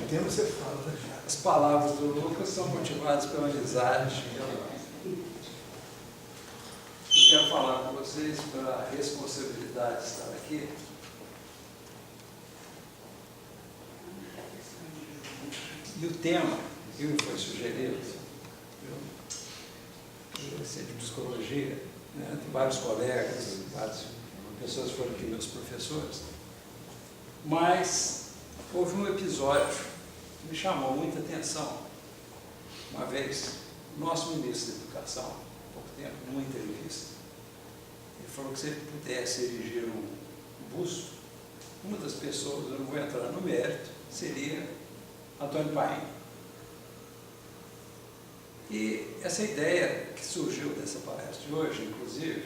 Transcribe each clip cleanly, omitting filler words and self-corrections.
tema você fala já. As palavras do Lucas são motivadas pela amizade. Eu quero falar com vocês pela responsabilidade de estar aqui. E o tema que me foi sugerido, sempre de psicologia, né? Tem vários colegas, várias pessoas foram aqui, meus professores, mas houve um episódio que me chamou muita atenção. Uma vez, o nosso ministro da Educação, há pouco tempo, numa entrevista, ele falou que se ele pudesse erigir um busto, uma das pessoas, eu não vou entrar no mérito, seria Antônio Paim. E essa ideia que surgiu dessa palestra de hoje, inclusive,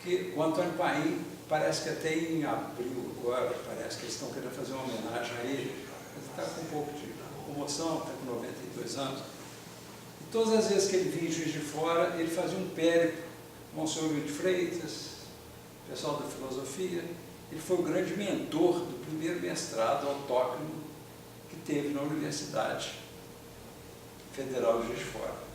que o Antônio Paim parece que até em abril agora, parece que eles estão querendo fazer uma homenagem a ele, ele está com um pouco de comoção, está com 92 anos. E todas as vezes que ele vinha em Juiz de Fora, ele fazia um périplo com o senhor Wilde de Freitas, pessoal da filosofia. Ele foi o grande mentor do primeiro mestrado autóctono que teve na Universidade Federal de Juiz de Fora.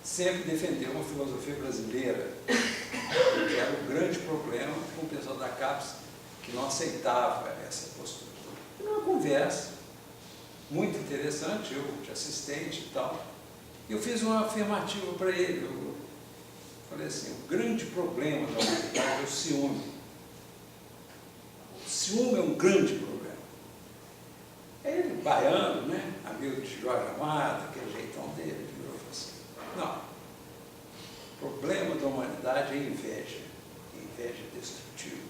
Sempre defendeu uma filosofia brasileira, que era o grande problema com o pessoal da CAPES, que não aceitava essa postura. Foi uma conversa muito interessante, eu de assistente e tal. Eu fiz uma afirmativa para ele. Eu falei assim: o grande problema da humanidade é o ciúme. O ciúme é um grande problema. Ele, baiano, né? Amigo de Jorge Amado, aquele jeitão dele, ele falou assim: não, o problema da humanidade é inveja, inveja destrutiva.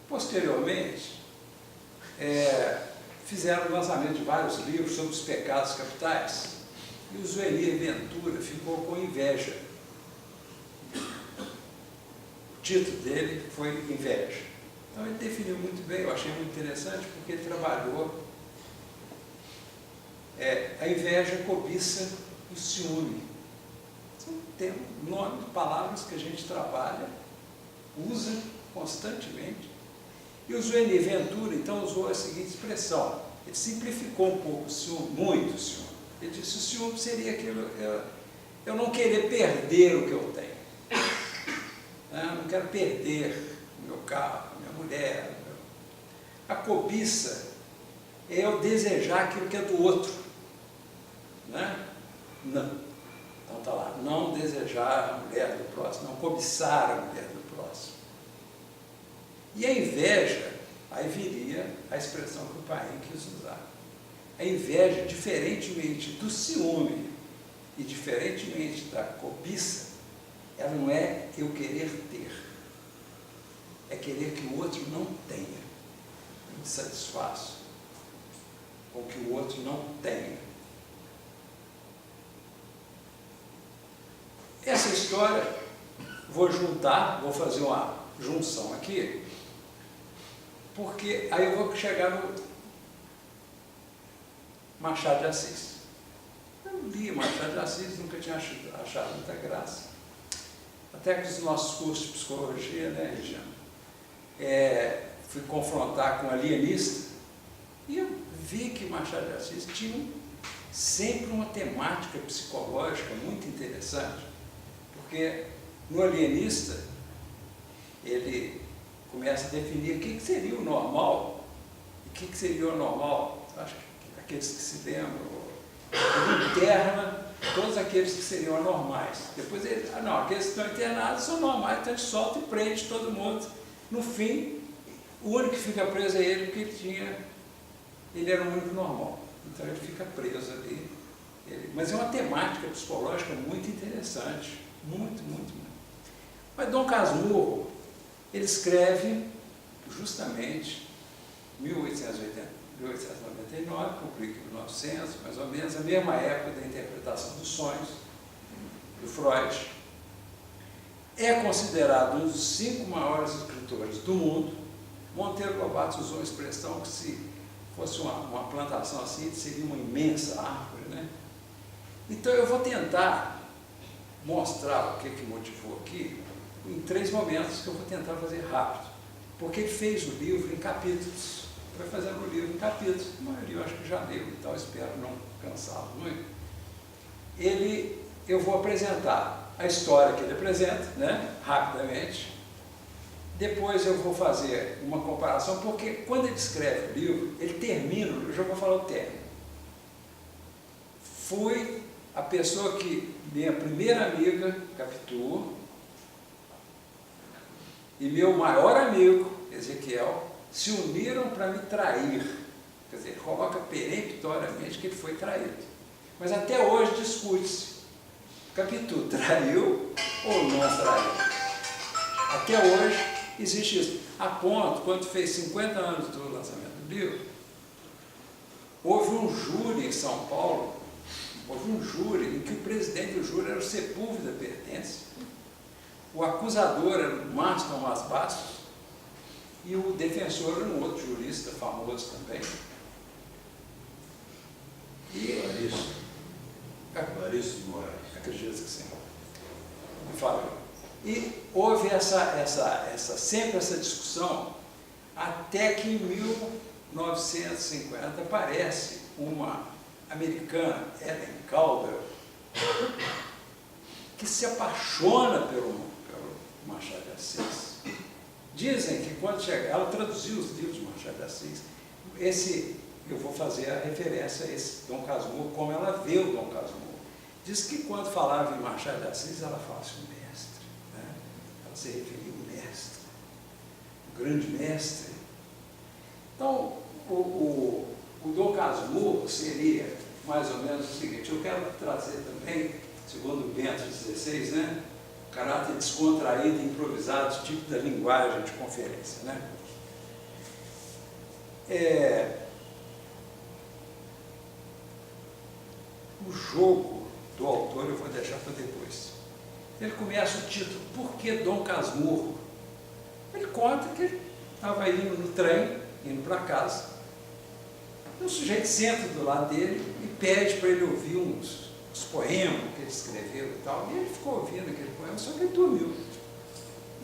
Posteriormente, fizeram o lançamento de vários livros sobre os pecados capitais, e o Zuenir Ventura ficou com inveja. O título dele foi Inveja. Então ele definiu muito bem, eu achei muito interessante, porque ele trabalhou a inveja, a cobiça e o ciúme. São nomes, palavras que a gente trabalha, usa constantemente. E o Zuenir Ventura, então, usou a seguinte expressão. Ele simplificou um pouco o ciúme, muito o ciúme. Ele disse: o ciúme seria aquilo, eu não querer perder o que eu tenho. Eu não quero perder o meu carro, minha mulher. A cobiça é eu desejar aquilo que é do outro. Né? Não. Então está lá, não desejar a mulher do próximo, não cobiçar a mulher do próximo. E a inveja, aí viria a expressão que o Paim quis usar. A inveja, diferentemente do ciúme e diferentemente da cobiça, ela não é eu querer ter, é querer que o outro não tenha. Eu me satisfaço com que o outro não tenha. Essa história, vou fazer uma junção aqui, porque aí eu vou chegar no Machado de Assis. Eu li Machado de Assis, nunca tinha achado muita graça. Até que os nossos cursos de psicologia, né, Regiane, fui confrontar com um alienista e eu vi que Machado de Assis tinha sempre uma temática psicológica muito interessante, porque no alienista ele começa a definir o que seria o normal e o que seria o anormal. Acho que aqueles que se lembram, ele interna todos aqueles que seriam anormais. Depois ele, aqueles que estão internados são normais, então ele solta e prende todo mundo. No fim, o único que fica preso é ele, porque ele era o único normal. Então ele fica preso ali. Mas é uma temática psicológica muito interessante. Muito, muito, muito. Mas Dom Casmurro, ele escreve justamente em 1899, publica em 1900, mais ou menos, a mesma época da interpretação dos sonhos, do Freud. É considerado um dos 5 maiores escritores do mundo. Monteiro Lobato usou a expressão que, se fosse uma plantação assim, seria uma imensa árvore, né? Então eu vou tentar mostrar o que motivou aqui em 3 momentos, que eu vou tentar fazer rápido, porque ele fez o livro em capítulos. foi fazendo o livro em capítulos, a maioria eu acho que já leu e tal, espero não cansá-lo muito. Eu vou apresentar a história que ele apresenta, né, rapidamente. Depois eu vou fazer uma comparação, porque quando ele escreve o livro, ele termina, eu já vou falar o término. Fui a pessoa que minha primeira amiga, Capitu, e meu maior amigo, Ezequiel, se uniram para me trair. Quer dizer, ele coloca peremptoriamente que ele foi traído. Mas até hoje discute-se, Capitu traiu ou não traiu? Até hoje existe isso. A ponto, quando fez 50 anos do lançamento do livro, houve um júri em São Paulo, houve um júri em que o presidente do júri era o Sepúlveda Pertence, o acusador era o Márcio Tomás Bastos, e o defensor era um outro jurista famoso também. E Clarice de Moraes. Acredito que sim. Me fala. E houve sempre essa discussão, até que em 1950 aparece uma americana, Ellen Calder, que se apaixona pelo Machado de Assis. Dizem que quando chega, ela traduziu os livros de Machado de Assis, eu vou fazer a referência a esse Dom Casmurro, como ela vê o Dom Casmurro. Diz que quando falava em Machado de Assis, ela falava assim, o mestre, né? Ela se referia ao mestre, o grande mestre. Então, o Dom Casmurro seria mais ou menos o seguinte, eu quero trazer também, segundo Bento XVI, né? Caráter descontraído, improvisado, tipo da linguagem de conferência, né? O jogo do autor eu vou deixar para depois. Ele começa o título, Por que Dom Casmurro? Ele conta que ele estava indo no trem, indo para casa, e o sujeito senta do lado dele e pede para ele ouvir uns poemas que ele escreveu e tal, e ele ficou ouvindo aquele poema, só que ele dormiu.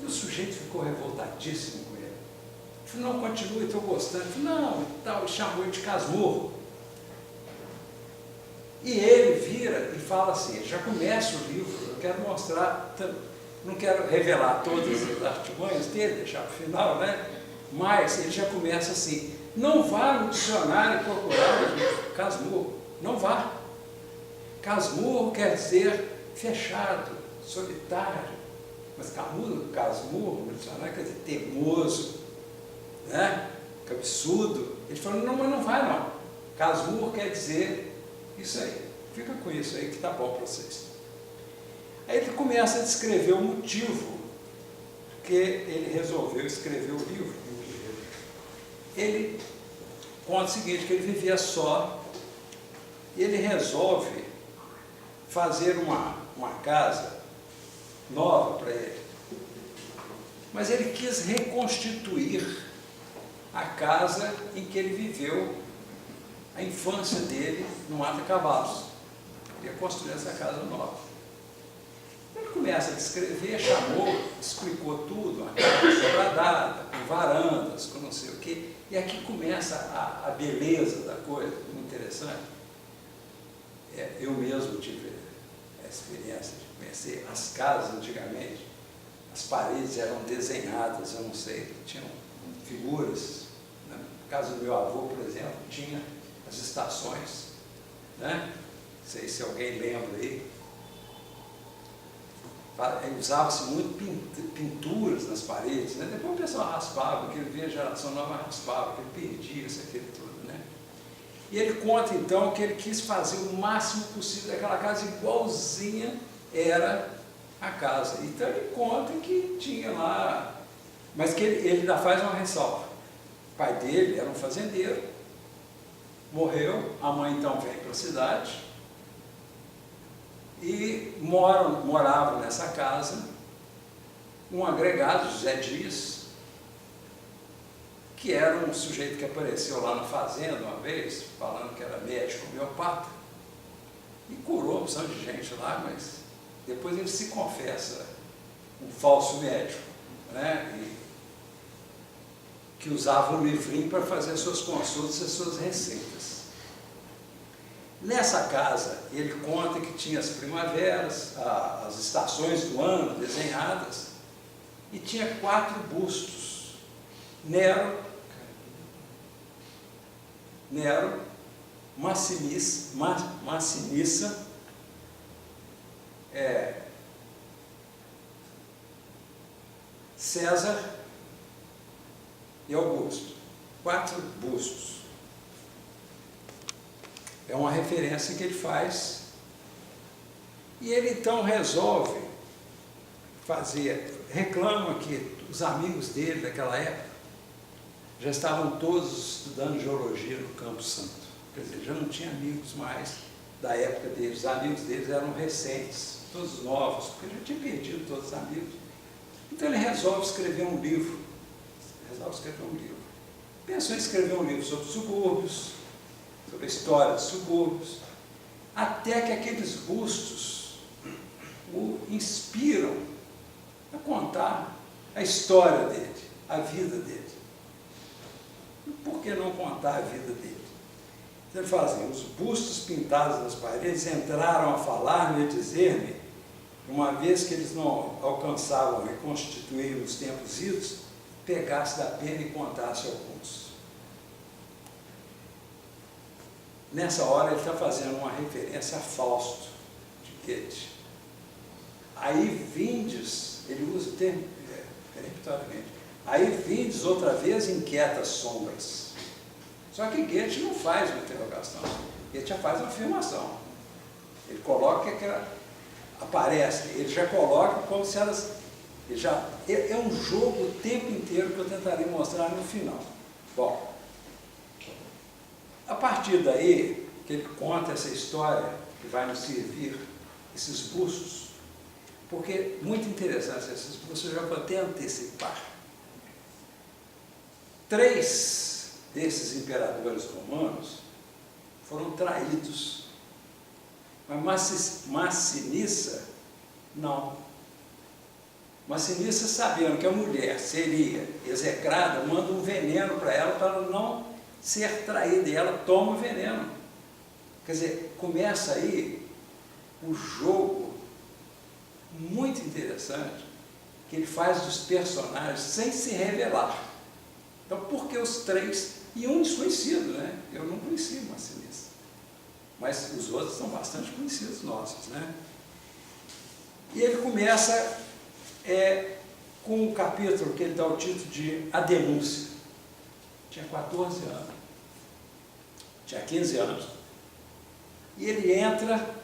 E o sujeito ficou revoltadíssimo com ele. Ele falou, não, continue, estou gostando. Ele falou, não, e tal, ele chamou ele de Casmurro. E ele vira e fala assim, já começa o livro, eu quero mostrar, não quero revelar todas as artimanhas dele, deixar para o final, né? Mas ele já começa assim, não vá no dicionário procurar Casmurro, não vá. Casmurro quer dizer fechado, solitário, mas Casmurro no dicionário quer dizer teimoso, né? Cabeçudo. Ele falou, não, mas não vai não. Casmurro quer dizer isso aí, fica com isso aí que tá bom para vocês. Aí ele começa a descrever o motivo que ele resolveu escrever o livro. Ele conta o seguinte, que ele vivia só, e ele resolve fazer uma casa nova para ele. Mas ele quis reconstituir a casa em que ele viveu a infância dele no Mata Cavalos. Ele ia construir essa casa nova. Ele começa a descrever, chamou, explicou tudo, uma casa sobradada, com varandas, com não sei o quê, e aqui começa a beleza da coisa, muito interessante. Eu mesmo tive a experiência de conhecer as casas antigamente, as paredes eram desenhadas, eu não sei, tinham figuras. No caso do meu avô, por exemplo, tinha as estações, né? Não sei se alguém lembra aí. Usava-se muito pinturas nas paredes, né? Depois o pessoal raspava, que ele via a geração nova raspava, que ele perdia isso, aquilo tudo, né? E ele conta então que ele quis fazer o máximo possível daquela casa igualzinha era a casa. Então ele conta que tinha lá, mas que ele ainda faz uma ressalva. O pai dele era um fazendeiro, morreu, a mãe então vem para a cidade e morava nessa casa um agregado, José Dias, que era um sujeito que apareceu lá na fazenda uma vez, falando que era médico homeopata, e curou uma opção de gente lá, mas depois ele se confessa um falso médico, né? E que usava um livrinho para fazer suas consultas e suas receitas. Nessa casa, ele conta que tinha as primaveras, as estações do ano desenhadas, e tinha 4 bustos. Nero, Massinissa, César e Augusto. 4 bustos. É uma referência que ele faz. E ele então resolve reclama que os amigos dele daquela época já estavam todos estudando geologia no Campo Santo. Quer dizer, já não tinha amigos mais da época deles. Os amigos deles eram recentes, todos novos, porque já tinha perdido todos os amigos. Então ele resolve escrever um livro. Pensou em escrever um livro sobre subúrbios, sobre a história dos subúrbios, até que aqueles bustos o inspiram a contar a história dele, a vida dele. E por que não contar a vida dele? Então ele fala assim: os bustos pintados nas paredes entraram a falar-me e a dizer-me, uma vez que eles não alcançavam reconstituir os tempos idos, pegasse da pena e contasse alguns. Nessa hora ele está fazendo uma referência a Fausto, de Goethe. Aí vindes, ele usa o termo peremptoriamente, aí vindes outra vez inquietas sombras. Só que Goethe não faz uma interrogação, Goethe já faz uma afirmação. Ele coloca que aparece, ele já coloca como se elas... é um jogo o tempo inteiro que eu tentarei mostrar no final. Bom, a partir daí, que ele conta essa história, que vai nos servir esses bustos, porque, muito interessante, esses bustos eu já vou até antecipar. 3 desses imperadores romanos foram traídos, mas Massinissa, não. Massinissa, sabendo que a mulher seria execrada, manda um veneno para ela não ser traída, e ela toma o veneno. Quer dizer, começa aí o jogo muito interessante que ele faz dos personagens sem se revelar. Então, por que os 3? E um desconhecido, né? Eu não conhecia Massinissa, mas os outros são bastante conhecidos nossos, né? E ele começa com um capítulo que ele dá o título de A Denúncia. Tinha 14 anos, tinha 15 anos, e ele entra,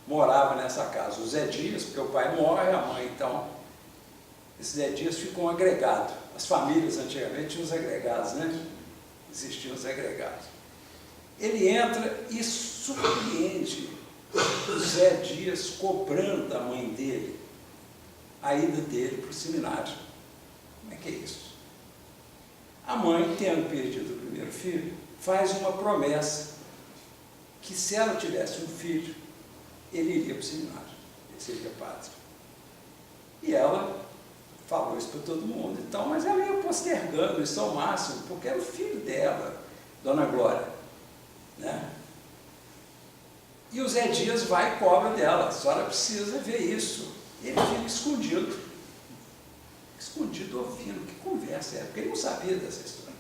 morava nessa casa, o Zé Dias, porque o pai morre, a mãe, então, esse Zé Dias ficou um agregado. As famílias antigamente tinham os agregados, né? Existiam os agregados. Ele entra e surpreende o Zé Dias cobrando da mãe dele a ida dele para o seminário. Como é que é isso? A mãe, tendo perdido o primeiro filho, faz uma promessa que, se ela tivesse um filho, ele iria para o seminário, ele seria padre. E ela falou isso para todo mundo, então, mas ela ia postergando isso ao máximo, porque era o filho dela, Dona Glória, né? E o Zé Dias vai e cobra dela: a senhora precisa ver isso. Ele fica escondido ouvindo, que conversa é, porque ele não sabia dessa história.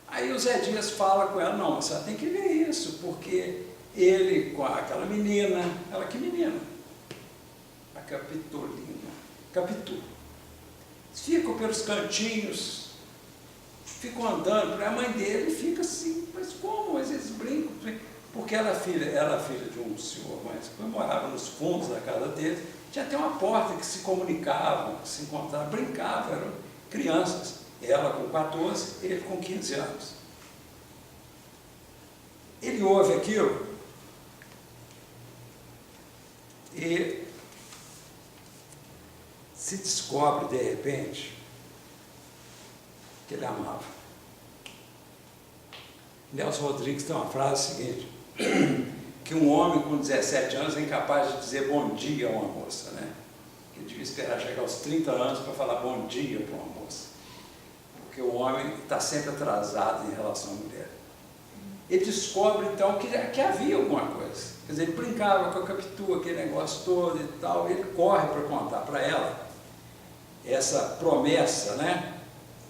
Aí o Zé Dias fala com ela: não, a senhora tem que ver isso, porque ele com aquela menina, ela que menina? A Capitolina, Capitu. Ficam pelos cantinhos, ficam andando, a mãe dele fica assim: mas como? Mas eles brincam, porque ela era filha de um senhor, mas quando morava nos fundos da casa dele, tinha até uma porta que se comunicavam, que se encontravam, brincavam, eram crianças. Ela com 14, ele com 15 anos. Ele ouve aquilo e se descobre, de repente, que ele amava. Nelson Rodrigues tem uma frase seguinte, que um homem com 17 anos é incapaz de dizer bom dia a uma moça, né? que ele devia esperar chegar aos 30 anos para falar bom dia para uma moça. Porque o homem está sempre atrasado em relação à mulher. Ele descobre, então, que havia alguma coisa. Quer dizer, ele brincava com a Capitu, aquele negócio todo e tal, e ele corre para contar para ela essa promessa, né,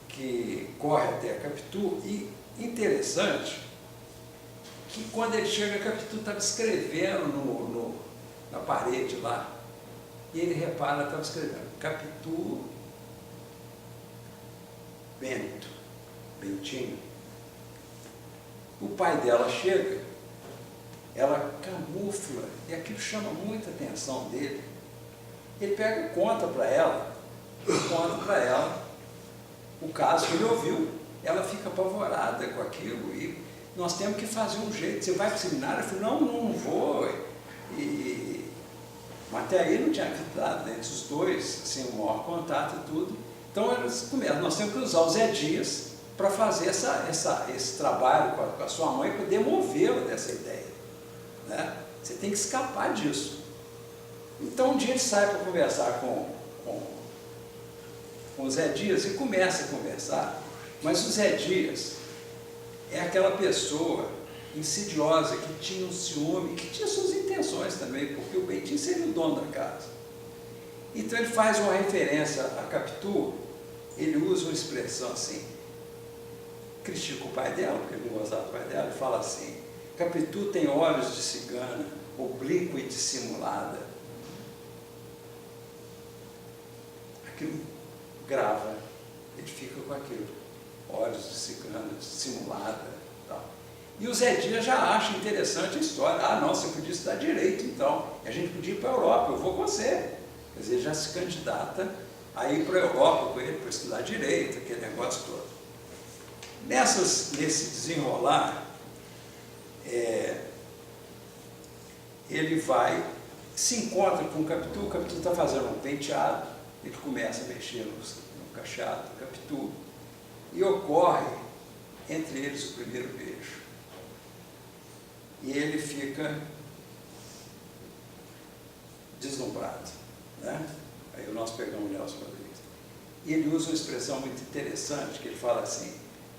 que corre até a Capitu. E interessante que quando ele chega, a Capitu estava escrevendo na parede lá, e ele repara, estava escrevendo Capitu Bento, Bentinho. O pai dela chega, ela camufla, e aquilo chama muita atenção dele. Ele pega e conta para ela o caso que ele ouviu. Ela fica apavorada com aquilo, e nós temos que fazer um jeito. Você vai para o seminário? Eu falei, não vou. Mas até aí não tinha dado entre os dois, assim, o maior contato e tudo. Então eles começam, nós temos que usar o Zé Dias para fazer esse trabalho com a sua mãe, para demovê-la dessa ideia, né? Você tem que escapar disso. Então um dia ele sai para conversar com o Zé Dias e começa a conversar, mas o Zé Dias é aquela pessoa insidiosa que tinha um ciúme, que tinha suas intenções também, porque o Bentinho seria o dono da casa. Então ele faz uma referência a Capitu, ele usa uma expressão assim, critica o pai dela, porque ele não gostava do pai dela, ele fala assim, Capitu tem olhos de cigana, oblíqua e dissimulada. Aquilo grava, ele fica com aquilo, olhos de cigana, dissimulada, tal. E o Zé Dias já acha interessante a história. Ah, não, você podia estudar direito, então. E a gente podia ir para a Europa, eu vou com você. Quer dizer, já se candidata a ir para a Europa com ele para estudar direito, aquele negócio todo. Nesse desenrolar, ele vai, se encontra com o Capitu está fazendo um penteado, ele começa a mexer no cacheado do Capitu, e ocorre entre eles o primeiro beijo. E ele fica deslumbrado, né? Aí nós pegamos o Nelson Rodrigues. E ele usa uma expressão muito interessante, que ele fala assim,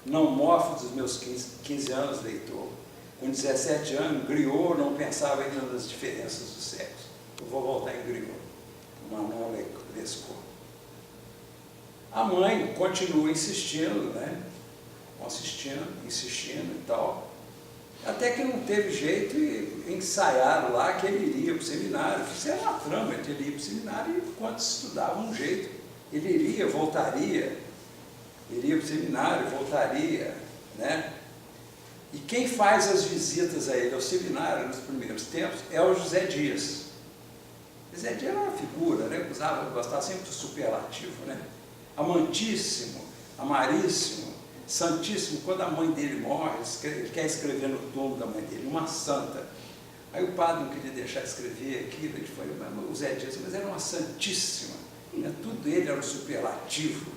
não mofo dos meus 15 anos, leitor. Com 17 anos, Griot não pensava ainda nas diferenças do sexo. Eu vou voltar em Griot, Manon Lescaut. A mãe continua insistindo, né? Insistindo e tal. Até que não teve jeito e ensaiaram lá que ele iria para o seminário. Fizeram uma trama entre ele ir para o seminário e enquanto estudava um jeito. Ele iria, voltaria, iria para o seminário, voltaria, né? E quem faz as visitas a ele ao seminário nos primeiros tempos é o José Dias. José Dias era uma figura, né? Gostava sempre do superlativo, né? Amantíssimo, amaríssimo, santíssimo. Quando a mãe dele morre, ele quer escrever no túmulo da mãe dele, uma santa. Aí o padre não queria deixar escrever aquilo, ele foi, o Zé Dias, mas era uma santíssima, né? Tudo ele era um superlativo,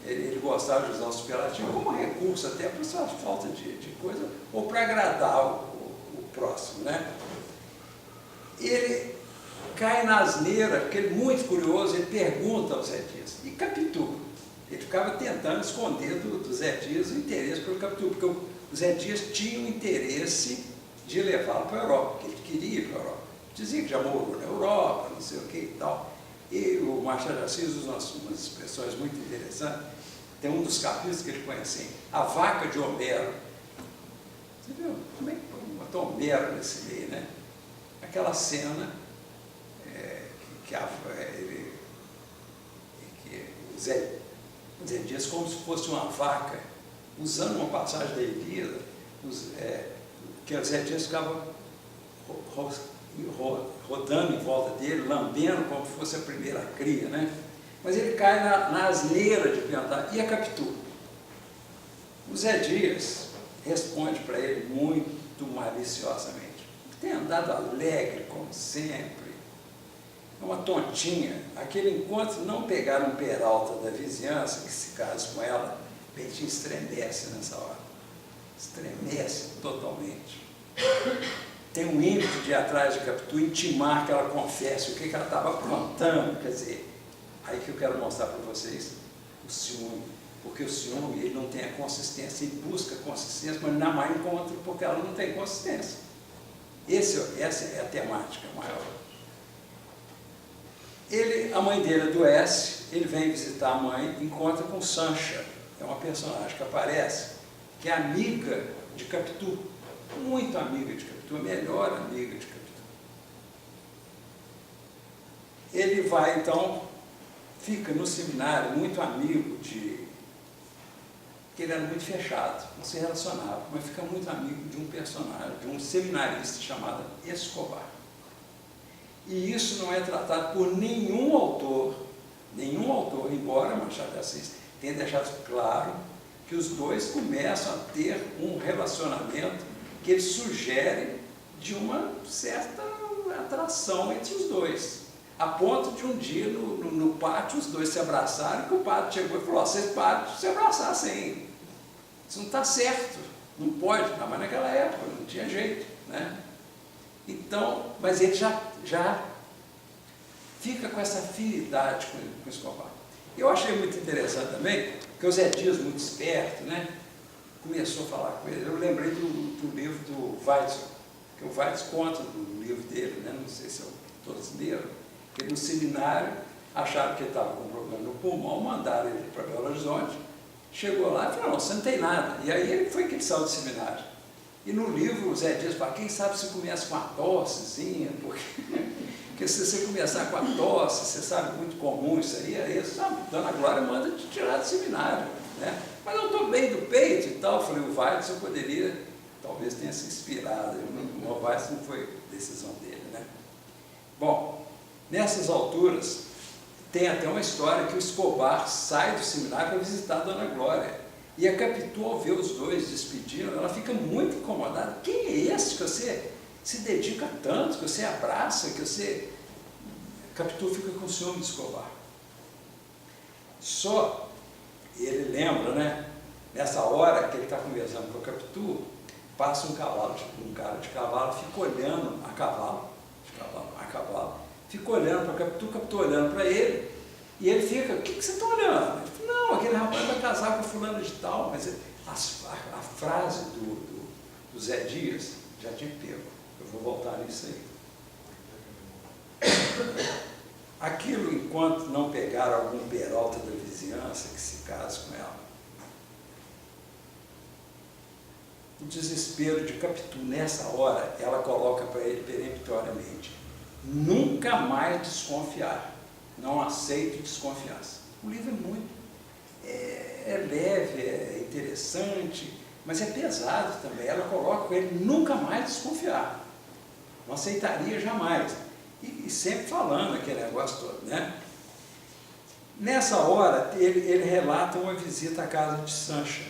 ele gostava de usar o superlativo como recurso até para sua falta de coisa, ou para agradar o próximo, né? Ele cai na asneira, porque ele é muito curioso, ele pergunta ao Zé Dias, e Capitu? Ele ficava tentando esconder do Zé Dias o interesse pelo Capitu, porque o Zé Dias tinha o interesse de levá-lo para a Europa, porque ele queria ir para a Europa. Dizia que já morou na Europa, não sei o que e tal. E o Machado de Assis usa umas expressões muito interessantes. Tem um dos capítulos que ele põe assim, a vaca de Homero. Você viu? Como é que botou Homero nesse meio, né? Aquela cena que o Zé Dias, como se fosse uma vaca, usando uma passagem da Ilíada, que o Zé Dias ficava rodando em volta dele, lambendo como se fosse a primeira cria, né? Mas ele cai na asneira de perguntar, e a Capitu? O Zé Dias responde para ele muito maliciosamente, tem andado alegre como sempre, é uma tontinha. Aquele encontro não pegaram um Peralta da vizinhança, que se casa com ela, Bentinho estremece nessa hora, estremece totalmente. Tem um ímpeto de ir atrás de Capitu, intimar que ela confesse o que ela estava aprontando, quer dizer, Aí que eu quero mostrar para vocês o ciúme, porque o ciúme ele não tem a consistência, ele busca consistência, mas na má encontra porque ela não tem consistência. Essa é a temática maior. A mãe dele adoece, ele vem visitar a mãe, encontra com Sancha, é uma personagem que aparece, que é amiga de Capitu, muito amiga de Capitu, a melhor amiga de Capitu. Ele vai, então, fica no seminário muito amigo porque ele era muito fechado, não se relacionava, mas fica muito amigo de um personagem, de um seminarista chamado Escobar. E isso não é tratado por nenhum autor, embora Machado de Assis tenha deixado claro que os dois começam a ter um relacionamento que ele sugere de uma certa atração entre os dois. A ponto de um dia, no pátio, os dois se abraçaram, que o padre chegou e falou: vocês param de se abraçar assim. Isso não está certo, não pode, mas naquela época não tinha jeito, né? Então, mas ele já fica com essa afinidade com o Escobar. Eu achei muito interessante também, que o Zé Dias, muito esperto, né, começou a falar com ele. Eu lembrei do livro do Weitzel, que o Weitzel conta do livro dele, né, não sei se todos leram, que no seminário acharam que ele estava com problema no pulmão, mandaram ele para Belo Horizonte, chegou lá e falou: não, você não tem nada. E aí foi que ele saiu do seminário. E no livro o Zé Dias fala: quem sabe se começa com uma tossezinha, porque se você começar com a tosse, você sabe, muito comum isso aí, Dona Glória manda te tirar do seminário, né? Mas eu estou bem do peito e tal. Eu falei: o Weitzel poderia, talvez tenha se inspirado, o Weitzel não foi decisão dele, né? Bom, nessas alturas, tem até uma história que o Escobar sai do seminário para visitar a Dona Glória. E a Capitu, ao ver os dois despedindo, ela fica muito incomodada. Quem é esse que você se dedica tanto, que você abraça, que você... Capitu fica com ciúme de Escobar. Só ele lembra, né? Nessa hora que ele está conversando com a Capitu, passa um cavalo, um cara de cavalo, fica olhando a cavalo, fica olhando para a Capitu olhando para ele, e ele fica: o que você está olhando? Ele fala: não, aquele rapaz vai casar com fulano de tal. Mas a frase do Zé Dias já tinha pego. Eu vou voltar nisso aí. Aquilo, enquanto não pegar algum peralta da vizinhança que se case com ela. O desespero de Capitu, nessa hora, ela coloca para ele peremptoriamente: nunca mais desconfiar. Não aceito desconfiança. O livro é muito, é leve, é interessante, mas é pesado também. Ela coloca para ele nunca mais desconfiar. Não aceitaria jamais. E sempre falando aquele negócio todo, né? Nessa hora, ele relata uma visita à casa de Sancha.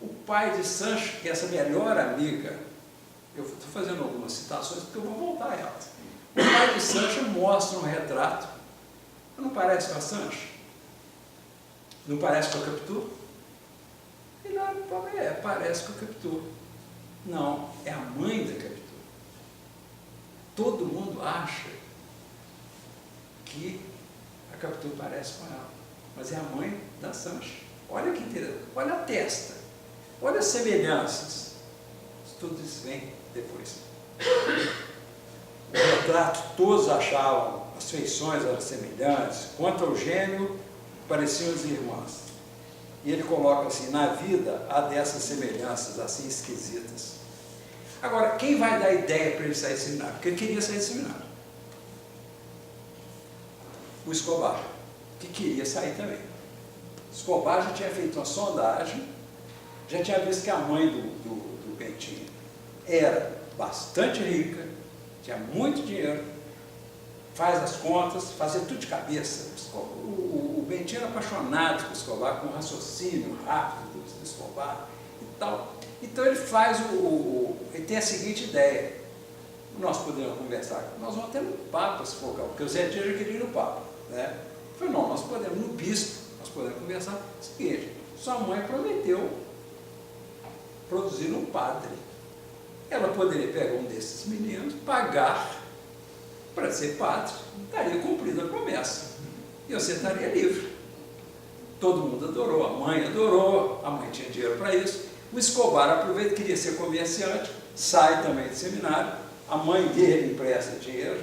O pai de Sancha, que é essa melhor amiga, eu estou fazendo algumas citações porque eu vou voltar a elas. O pai de Sancha mostra um retrato. Não parece com a Sancha? Não parece com a Capitu? Ele olha: parece com a Capitu. Não, é a mãe da Capitu. Todo mundo acha que a Capitu parece com ela, mas é a mãe da Sancha. Olha que interessante, olha a testa, olha as semelhanças. Tudo isso vem depois. O retrato, todos achavam, as feições eram semelhantes, quanto ao gênio, pareciam as irmãs. E ele coloca assim: na vida há dessas semelhanças assim esquisitas. Agora, quem vai dar ideia para ele sair do seminário? Porque ele queria sair do seminário. O Escobar, que queria sair também. O Escobar já tinha feito uma sondagem, já tinha visto que a mãe do Bentinho era bastante rica, tinha muito dinheiro, faz as contas, fazia tudo de cabeça. O Bentinho era apaixonado por Escobar, com o raciocínio rápido do Escobar e tal. Então ele faz ele tem a seguinte ideia: nós podemos conversar, nós vamos até no Papa, se for, porque o Zé Dias já queria ir no Papa, né? Eu falei: não, nós podemos no bispo, nós podemos conversar. Seguinte, sua mãe prometeu produzir um padre. Ela poderia pegar um desses meninos, pagar para ser padre, estaria cumprida a promessa. e você estaria livre. Todo mundo adorou, a mãe tinha dinheiro para isso. O Escobar aproveita, queria ser comerciante, sai também do seminário, a mãe dele empresta dinheiro,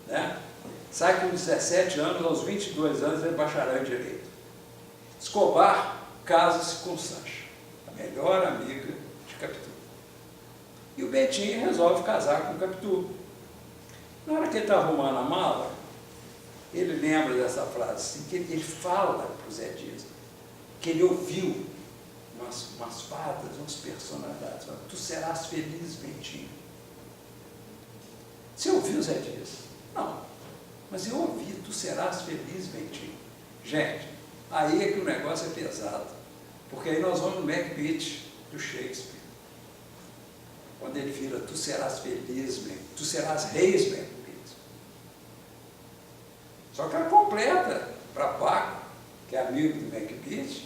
né? Sai com 17 anos, aos 22 anos ele é bacharel em Direito. Escobar casa-se com Sancha, a melhor amiga de Capitu. E o Betinho resolve casar com Capitu. Na hora que ele está arrumando a mala, ele lembra dessa frase, assim, que ele fala para o Zé Dias, que ele ouviu umas fadas, umas personalidades. Tu serás feliz, Betinho. Você ouviu, Zé Dias? Não. Mas eu ouvi, tu serás feliz, Betinho. Gente, aí é que o negócio é pesado. Porque aí nós vamos no Macbeth do Shakespeare. Quando ele vira, tu serás feliz, tu serás reis, Macbeth. Só que ela completa para Paco, que é amigo do Macbeth,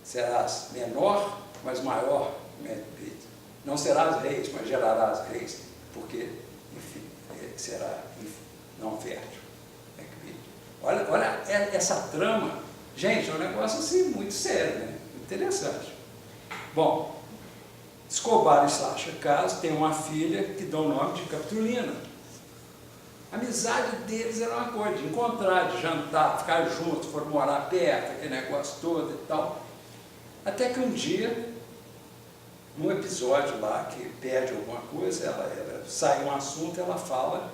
serás menor, mas maior, Macbeth. Não serás reis, mas gerarás reis, porque, enfim, será não fértil, Macbeth. Olha essa trama. Gente, é um negócio assim muito sério, né? Interessante. Bom, Escobar e Sancha casam, tem uma filha que dá o nome de Capitolina. A amizade deles era uma coisa, de encontrar, de jantar, ficar juntos, foram morar perto, aquele negócio todo e tal. Até que um dia, num episódio lá que perde alguma coisa, ela sai um assunto, ela fala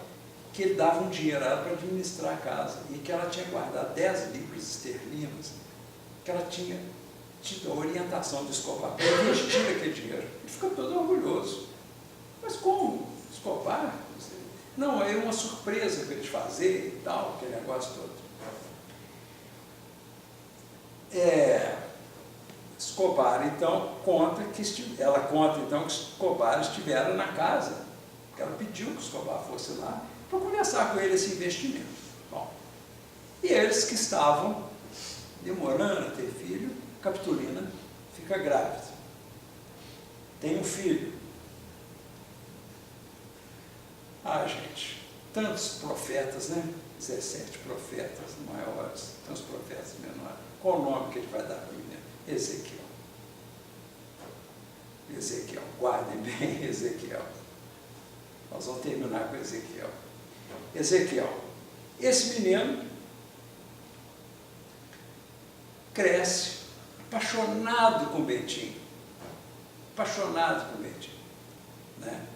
que ele dava um dinheiro a ela para administrar a casa e que ela tinha guardado 10 libras esterlinas, que ela tinha tido a orientação do Escobar para investir aquele dinheiro. Ele fica todo orgulhoso. Mas como? Escobar? Não, é uma surpresa para eles fazerem e tal, aquele negócio todo. Escobar, então, ela conta, então, que Escobar estiveram na casa, que ela pediu que Escobar fosse lá, para conversar com ele esse investimento. Bom, e eles que estavam demorando a ter filho, Capitolina fica grávida. Tem um filho. Ah, gente, tantos profetas, né? 17 profetas maiores, tantos profetas menores. Qual o nome que ele vai dar para o menino? Ezequiel. Ezequiel, guardem bem Ezequiel. Nós vamos terminar com Ezequiel. Ezequiel, esse menino cresce apaixonado com Betinho. Apaixonado com Betinho, né?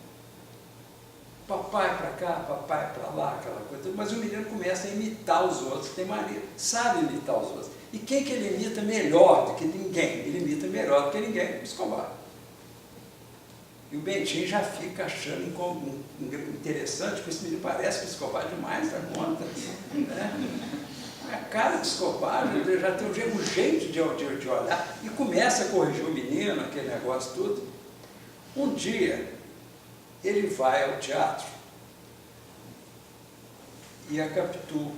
Papai para cá, papai para lá, aquela coisa. Mas o menino começa a imitar os outros, tem mania, sabe imitar os outros. E quem que ele imita melhor do que ninguém? Ele imita melhor do que ninguém, Escobar. E o Betinho já fica achando interessante, porque esse menino parece que Escobar demais da conta. Né? A cara de Escobar já tem um jeito de olhar e começa a corrigir o menino, aquele negócio tudo. Um dia, ele vai ao teatro e a Capitu,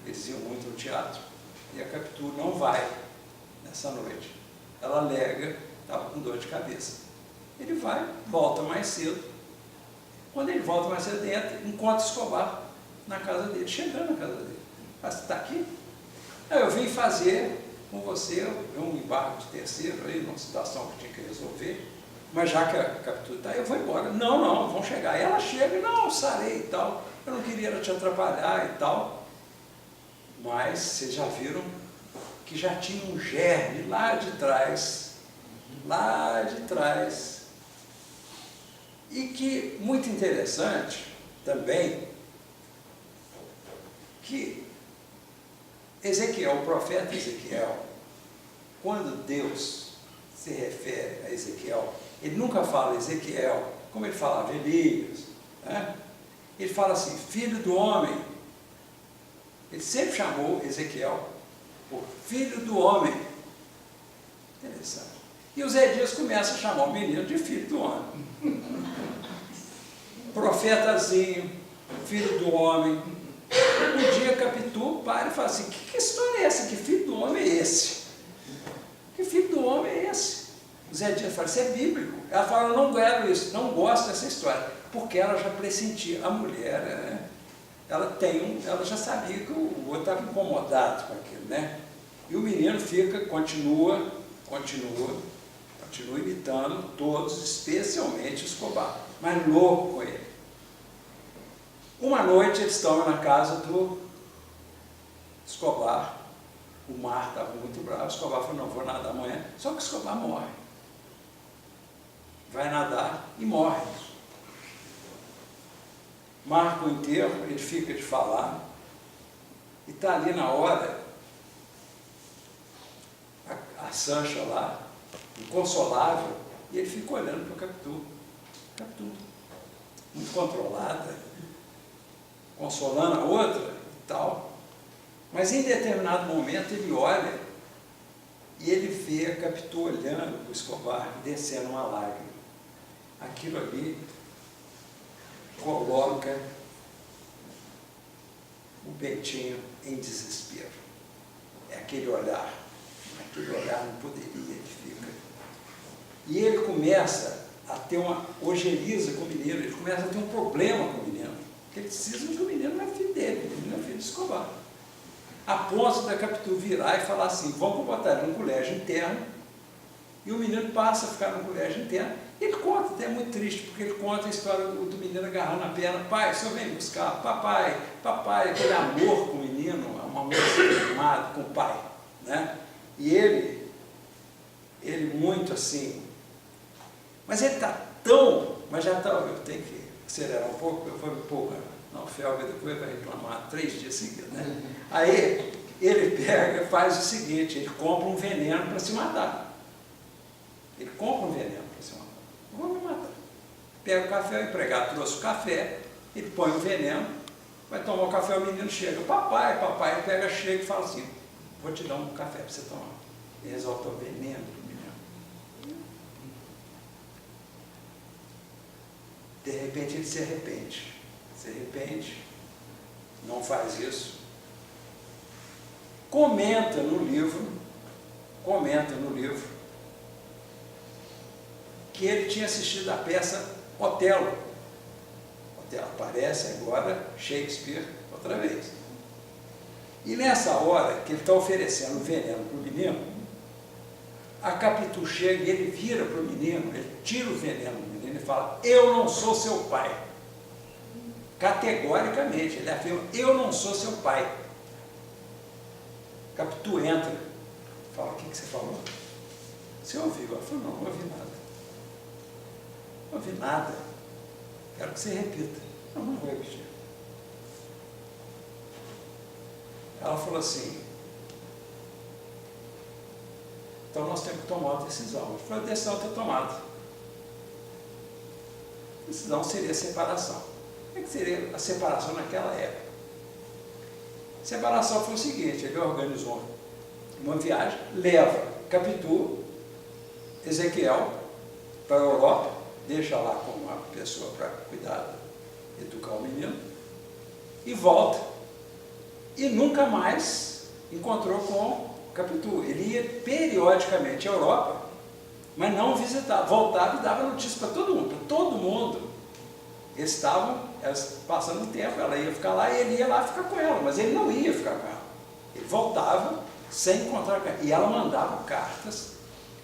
eles iam muito ao teatro, e a Capitu não vai nessa noite. Ela alega, estava com dor de cabeça. Ele vai, volta mais cedo. Quando ele volta mais cedo, encontra Escobar na casa dele, chegando na casa dele. Você está aqui? Eu vim fazer com você um embargo de terceiro, aí, numa situação que tinha que resolver. Mas já que a Capitu está, eu vou embora. Não, vão chegar. E ela chega, não, sarei e tal. Eu não queria te atrapalhar e tal. Mas vocês já viram que já tinha um germe lá de trás. E que, muito interessante também, que Ezequiel, o profeta Ezequiel, quando Deus se refere a Ezequiel, ele nunca fala Ezequiel, como ele falava Elias, né? Ele fala assim, filho do homem. Ele sempre chamou Ezequiel por filho do homem. Interessante. E o Zé Dias começa a chamar o menino de filho do homem. Profetazinho, filho do homem. Um dia Capitu para e fala assim, que história é essa? Que filho do homem é esse? Que filho do homem é esse? O Zé Dias fala, isso é bíblico. Ela fala, eu não quero isso, não gosto dessa história. Porque ela já pressentia, a mulher, né? ela já sabia que o outro estava incomodado com aquilo, né? E o menino continua imitando todos, especialmente o Escobar, mas louco com ele. Uma noite eles estão na casa do Escobar, o mar estava muito bravo, o Escobar falou, não, vou nadar amanhã, só que o Escobar morre. Vai nadar e morre. Marca o enterro, ele fica de falar, e está ali na hora, a Sancha lá, inconsolável, e ele fica olhando para o Capitu, muito controlada, consolando a outra e tal, mas em determinado momento ele olha e ele vê a Capitu olhando para o Escobar e descendo uma lágrima. Aquilo ali coloca o Bentinho em desespero. É aquele olhar não poderia, ele fica. E ele começa a ter uma ojeriza com o menino, ele começa a ter um problema com o menino, porque ele precisa que o menino não é filho dele, o menino é filho de Escobar. A ponto da Capitu virar e falar assim, vamos botar ele num colégio interno, e o menino passa a ficar no colégio interno. Ele conta, até é muito triste, porque ele conta a história do menino agarrando a perna, pai, o senhor vem buscar, papai, aquele amor com o menino, um amor amado com o pai, né? E ele muito assim, mas ele está tão, mas já está, eu tenho que acelerar um pouco, eu vou me empolgar, não, o Felga depois vai reclamar 3 dias seguidos, né? Aí ele pega e faz o seguinte, ele compra um veneno para se matar. Ele compra um veneno para se matar. Vou me matar. Pega o café, o empregado trouxe o café, ele põe o veneno, vai tomar o café, o menino chega, papai, ele pega, chega e fala assim, vou te dar um café para você tomar. E resolve tomar veneno para o menino. De repente ele se arrepende, não faz isso. Comenta no livro que ele tinha assistido a peça Otelo. Otelo aparece agora Shakespeare outra vez. E nessa hora que ele está oferecendo o veneno para o menino, a Capitu chega e ele vira para o menino, ele tira o veneno do menino e fala, eu não sou seu pai. Categoricamente, ele afirma, eu não sou seu pai. Capitu entra, fala, o que você falou? Você ouviu? Ela falou, não ouvi nada. Não ouvi nada. Quero que você repita. Não vou repetir. Ela falou assim, então nós temos que tomar uma decisão. Eu falei, a decisão está tomada. A decisão seria a separação. O que seria a separação naquela época? A separação foi o seguinte, ele organizou uma viagem, leva Capitu, Ezequiel para a Europa, deixa lá com uma pessoa para cuidar, educar o menino, e volta. E nunca mais encontrou com Capitu. Ele ia periodicamente à Europa, mas não visitava, voltava e dava notícia para todo mundo, Eles estavam passando o tempo, ela ia ficar lá e ele ia lá ficar com ela, mas ele não ia ficar com ela. Ele voltava sem encontrar com ela. E ela mandava cartas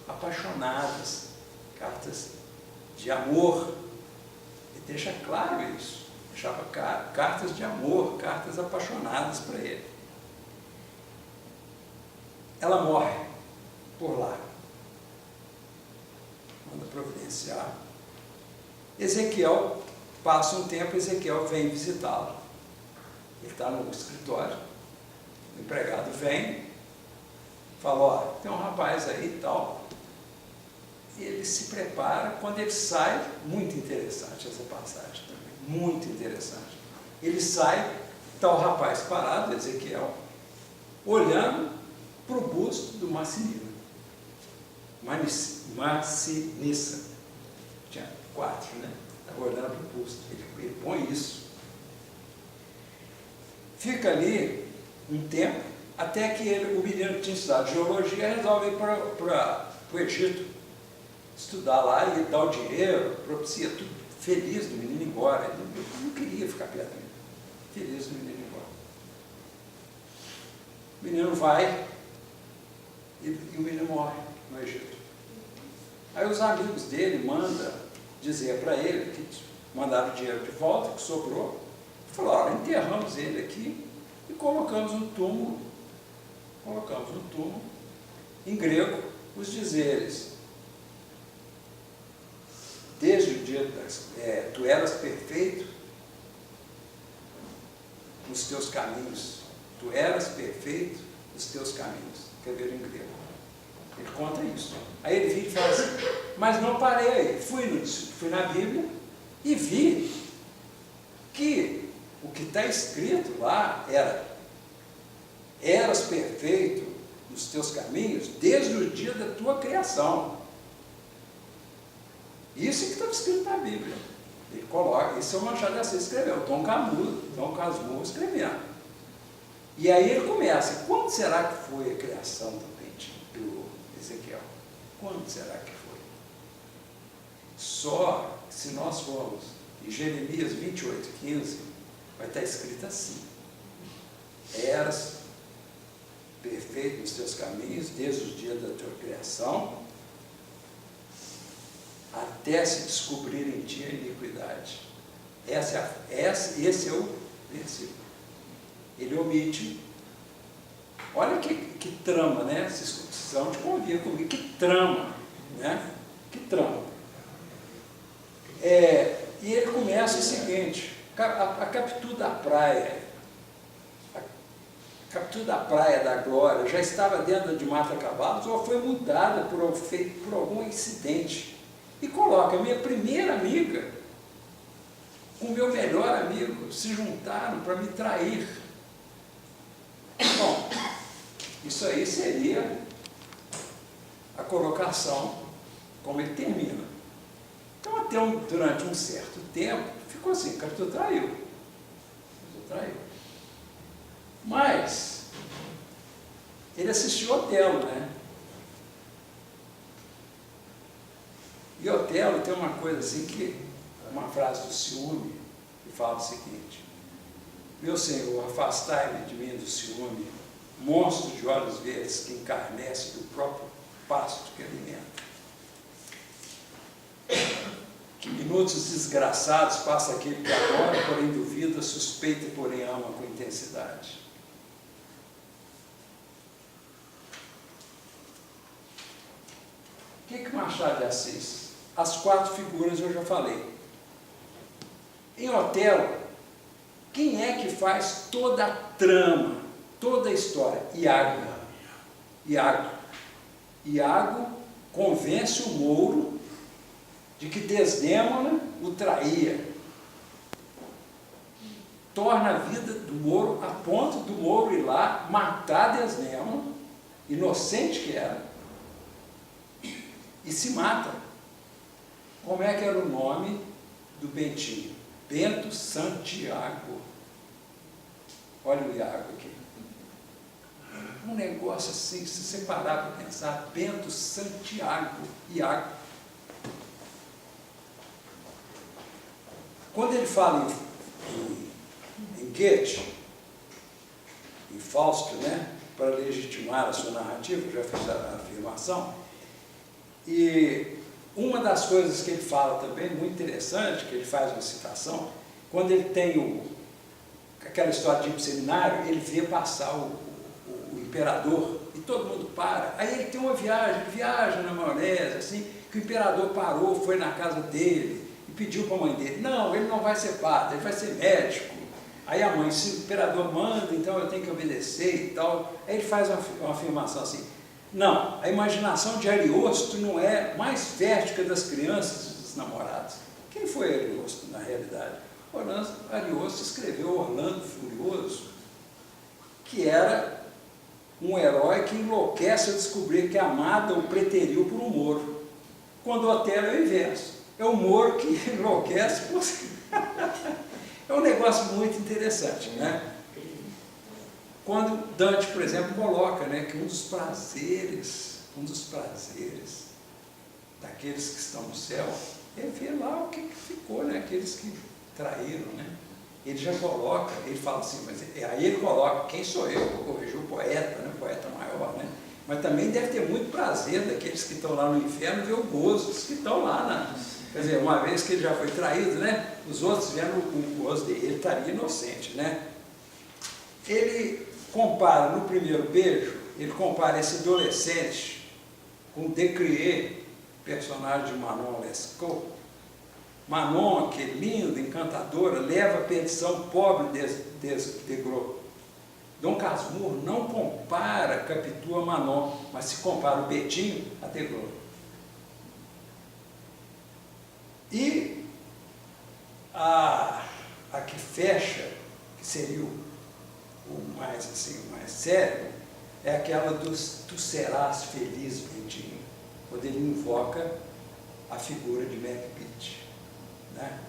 apaixonadas, cartas de amor. E deixa claro isso. Deixava cartas de amor, cartas apaixonadas para ele. Ela morre por lá. Manda providenciar. Ezequiel, passa um tempo, Ezequiel vem visitá-lo. Ele está no escritório, o empregado vem, fala, ó, tem um rapaz aí e tal. E ele se prepara, quando ele sai, muito interessante essa passagem também, muito interessante. Ele sai, está o rapaz parado, Ezequiel, olhando para o busto do Massinissa. Massinissa. Tinha 4, né? Estava olhando para o busto. Ele põe isso. Fica ali um tempo, até que o menino que tinha estudado geologia resolve ir para o Egito, estudar lá e dar o dinheiro, propicia tudo, feliz do menino ir embora. Ele não queria ficar perto dele. feliz o menino ir embora. O menino vai e o menino morre no Egito. Aí os amigos dele mandam dizer para ele que mandaram o dinheiro de volta, que sobrou, e falaram, olha, enterramos ele aqui e colocamos no túmulo, em grego, os dizeres. Desde o dia tu eras perfeito nos teus caminhos, tu eras perfeito nos teus caminhos, quer ver em grego. Ele conta isso. Aí ele vira e fala assim, mas não parei aí, fui na Bíblia e vi que o que está escrito lá era, eras perfeito nos teus caminhos desde o dia da tua criação. Isso é que estava escrito na Bíblia. Ele coloca, isso é o Machado de Assis escreveu, Dom Casmurro escreveu. E aí ele começa, quando será que foi a criação do Ezequiel? Quando será que foi? Só se nós formos em Jeremias 28:15, vai estar escrito assim, eras perfeito nos teus caminhos, desde o dia da tua criação, até se descobrir em ti a iniquidade. Esse é o versículo. Ele omite. Olha que trama, né? Vocês precisam de convir comigo. Que trama, né? Que trama. E ele começa o seguinte, a captura da praia, a captura da praia da Glória já estava dentro de mata-cavalos ou foi mudada por algum incidente. E coloca, minha primeira amiga com o meu melhor amigo se juntaram para me trair. Bom, isso aí seria a colocação como ele termina. Então, durante um certo tempo, ficou assim, Capitu traiu. Mas, ele assistiu Otelo, né? E Otelo tem uma coisa assim, uma frase do ciúme, que fala o seguinte, meu Senhor, afastai-me de mim do ciúme, monstro de olhos verdes que encarnece do próprio pasto que alimenta. Que minutos desgraçados passa aquele que adora, porém duvida, suspeita, porém ama com intensidade. O que Machado de Assis? As 4 figuras eu já falei. Em Otelo, quem é que faz toda a trama, toda a história? Iago convence o Mouro de que Desdémona o traía. Torna a vida do Mouro a ponto do Mouro ir lá matar Desdémona, inocente que era, e se mata. Como é que era o nome do Bentinho? Bento Santiago. Olha o Iago aqui. Um negócio assim, se você parar para pensar, Bento Santiago, Iago. Quando ele fala em Goethe, em Fausto, né, para legitimar a sua narrativa, eu já fiz a afirmação, e uma das coisas que ele fala também, muito interessante, que ele faz uma citação, quando ele tem aquela história de ir para o seminário, ele vê passar o imperador, e todo mundo para, aí ele tem uma viagem, ele viaja na maionese, assim, que o imperador parou, foi na casa dele, e pediu para a mãe dele, não, ele não vai ser padre, ele vai ser médico. Aí a mãe, se o imperador manda, então eu tenho que obedecer e tal. Aí ele faz uma afirmação assim, não, a imaginação de Ariosto não é mais fértil que a das crianças e dos namorados. Quem foi Ariosto, na realidade? Ariosto escreveu Orlando Furioso, que era um herói que enlouquece ao descobrir que a amada o preteriu por um Mouro. Quando Otelo é o inverso. É o Mouro que enlouquece por... É um negócio muito interessante, né? Quando Dante, por exemplo, coloca, né, que um dos prazeres daqueles que estão no céu é ver lá o que ficou, né, aqueles que traíram, né? ele já coloca, ele fala assim, mas aí ele coloca, quem sou eu para corrigir o poeta, né, o poeta maior, né? Mas também deve ter muito prazer daqueles que estão lá no inferno ver o gozo dos que estão lá, quer dizer, uma vez que ele já foi traído, né? Os outros vendo o gozo dele, ele estaria inocente, né? Ele compara, no primeiro beijo, ele compara esse adolescente com Decrier, personagem de Manon Lescaut. Manon, que é linda, encantadora, leva a perdição pobre de Gros. Dom Casmurro não compara Capitu a Manon, mas se compara o Betinho a Degros. E a que fecha, que seria o mais, assim, o mais sério, é aquela dos Tu serás feliz, Betinho, quando ele invoca a figura de Macbeth, né?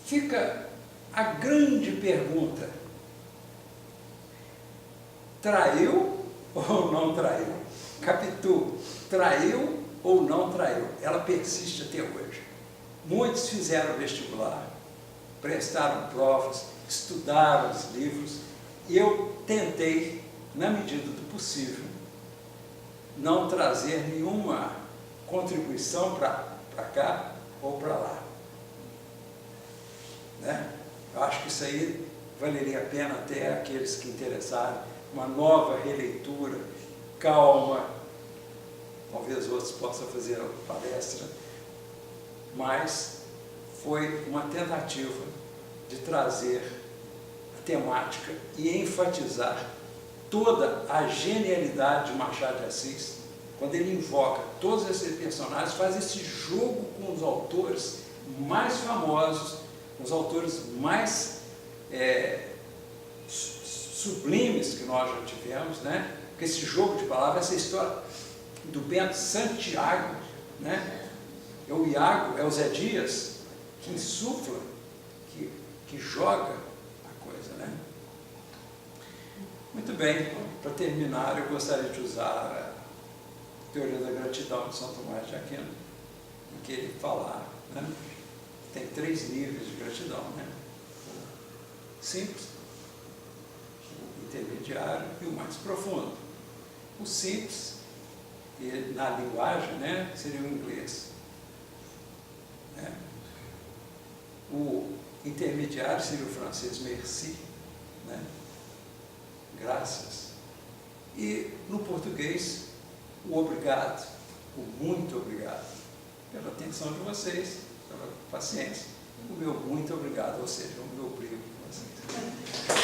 Fica a grande pergunta: traiu ou não traiu? Capitu traiu ou não traiu? Ela persiste até hoje. Muitos fizeram vestibular, prestaram provas, estudaram os livros, e eu tentei, na medida do possível, não trazer nenhuma contribuição para cá ou para lá, né? Eu acho que isso aí valeria a pena até aqueles que interessarem, uma nova releitura, calma, talvez outros possam fazer palestra, mas foi uma tentativa de trazer a temática e enfatizar toda a genialidade de Machado de Assis, quando ele invoca todos esses personagens, faz esse jogo com os autores mais famosos, os autores mais sublimes que nós já tivemos, né? Porque esse jogo de palavras, essa história do Bento Santiago, né? É o Iago, é o Zé Dias, que insufla, que joga a coisa, né? Muito bem, para terminar, eu gostaria de usar a teoria da gratidão de São Tomás de Aquino, em que ele fala, né? Tem 3 níveis de gratidão, né? O simples, o intermediário e o mais profundo. O simples, na linguagem, né, seria o inglês, né? O intermediário seria o francês merci, né? Graças. E no português, o obrigado, o muito obrigado pela atenção de vocês, pela paciência. O meu muito obrigado, ou seja, o meu brilho com vocês.